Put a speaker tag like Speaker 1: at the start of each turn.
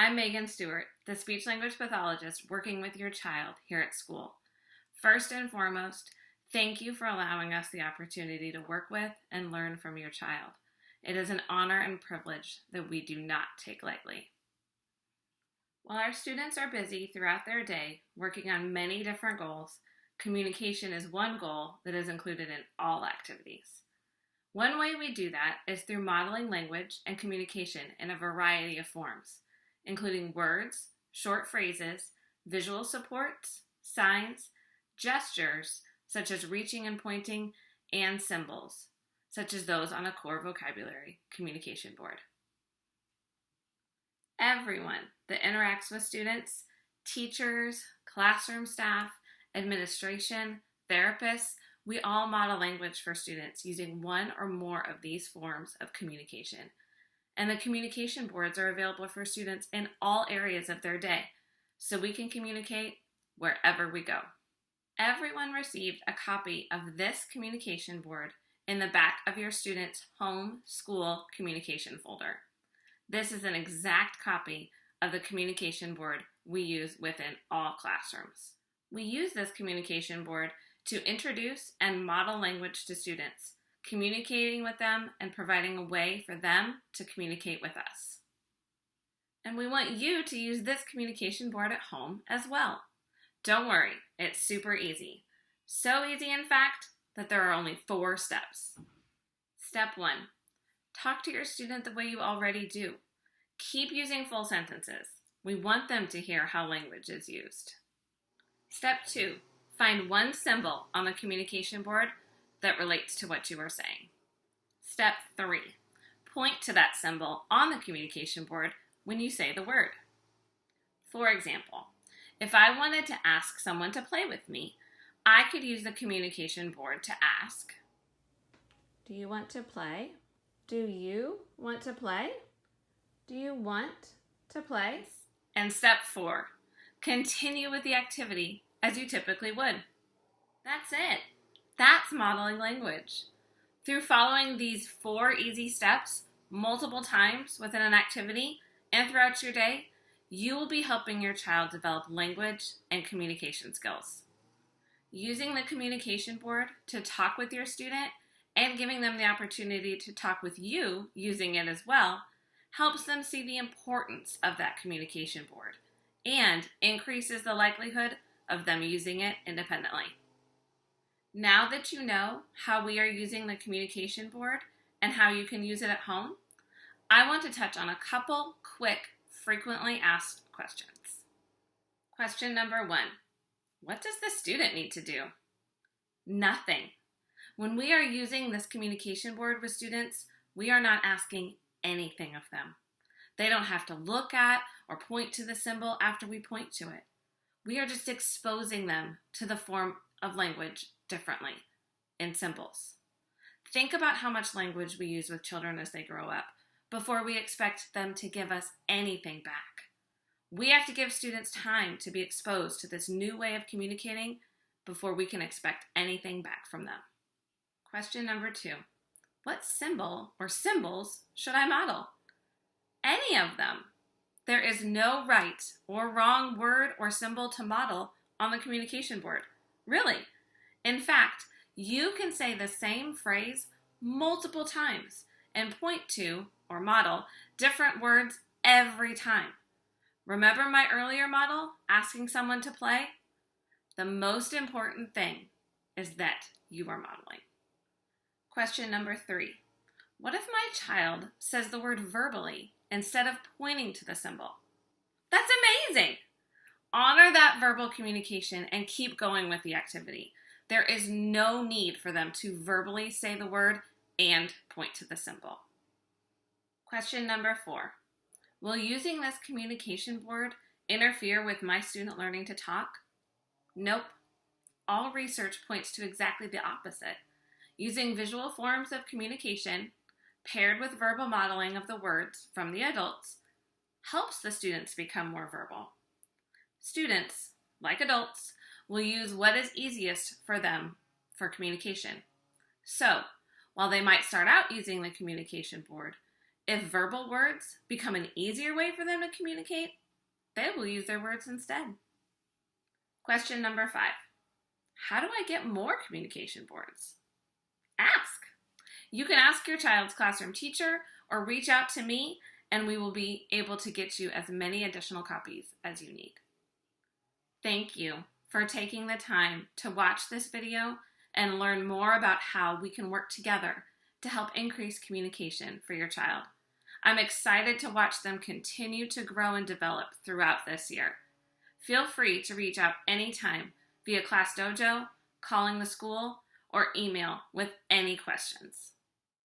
Speaker 1: I'm Megan Stewart, the speech-language pathologist working with your child here at school. First and foremost, thank you for allowing us the opportunity to work with and learn from your child. It is an honor and privilege that we do not take lightly. While our students are busy throughout their day working on many different goals, communication is one goal that is included in all activities. One way we do that is through modeling language and communication in a variety of forms, including words, short phrases, visual supports, signs, gestures, such as reaching and pointing, and symbols, such as those on a core vocabulary communication board. Everyone that interacts with students, teachers, classroom staff, administration, therapists, we all model language for students using one or more of these forms of communication. And the communication boards are available for students in all areas of their day, so we can communicate wherever we go. Everyone received a copy of this communication board in the back of your student's home school communication folder. This is an exact copy of the communication board we use within all classrooms. We use this communication board to introduce and model language to students, communicating with them and providing a way for them to communicate with us. And we want you to use this communication board at home as well. Don't worry, it's super easy. So easy, in fact, that there are only 4 steps. Step 1, talk to your student the way you already do. Keep using full sentences. We want them to hear how language is used. Step 2, find one symbol on the communication board that relates to what you are saying. Step 3, point to that symbol on the communication board when you say the word. For example, if I wanted to ask someone to play with me, I could use the communication board to ask, "Do you want to play? Do you want to play? Do you want to play?" And step 4, continue with the activity as you typically would. That's it. That's modeling language. Through following these 4 easy steps multiple times within an activity and throughout your day, you will be helping your child develop language and communication skills. Using the communication board to talk with your student and giving them the opportunity to talk with you using it as well helps them see the importance of that communication board and increases the likelihood of them using it independently. Now that you know how we are using the communication board and how you can use it at home, I want to touch on a couple quick, frequently asked questions. Question number 1, what does the student need to do? Nothing. When we are using this communication board with students, we are not asking anything of them. They don't have to look at or point to the symbol after we point to it. We are just exposing them to the form of language differently in symbols. Think about how much language we use with children as they grow up before we expect them to give us anything back. We have to give students time to be exposed to this new way of communicating before we can expect anything back from them. Question number 2, what symbol or symbols should I model? Any of them. There is no right or wrong word or symbol to model on the communication board. Really. In fact, you can say the same phrase multiple times and point to or model different words every time. Remember my earlier model, asking someone to play? The most important thing is that you are modeling. Question number 3. What if my child says the word verbally instead of pointing to the symbol? That's amazing! Honor that verbal communication and keep going with the activity. There is no need for them to verbally say the word and point to the symbol. Question number 4. Will using this communication board interfere with my student learning to talk? Nope. All research points to exactly the opposite. Using visual forms of communication paired with verbal modeling of the words from the adults helps the students become more verbal. Students, like adults, will use what is easiest for them for communication. So, while they might start out using the communication board, if verbal words become an easier way for them to communicate, they will use their words instead. Question number 5. How do I get more communication boards? Ask. You can ask your child's classroom teacher or reach out to me, and we will be able to get you as many additional copies as you need. Thank you for taking the time to watch this video and learn more about how we can work together to help increase communication for your child. I'm excited to watch them continue to grow and develop throughout this year. Feel free to reach out anytime via Class Dojo, calling the school, or email with any questions.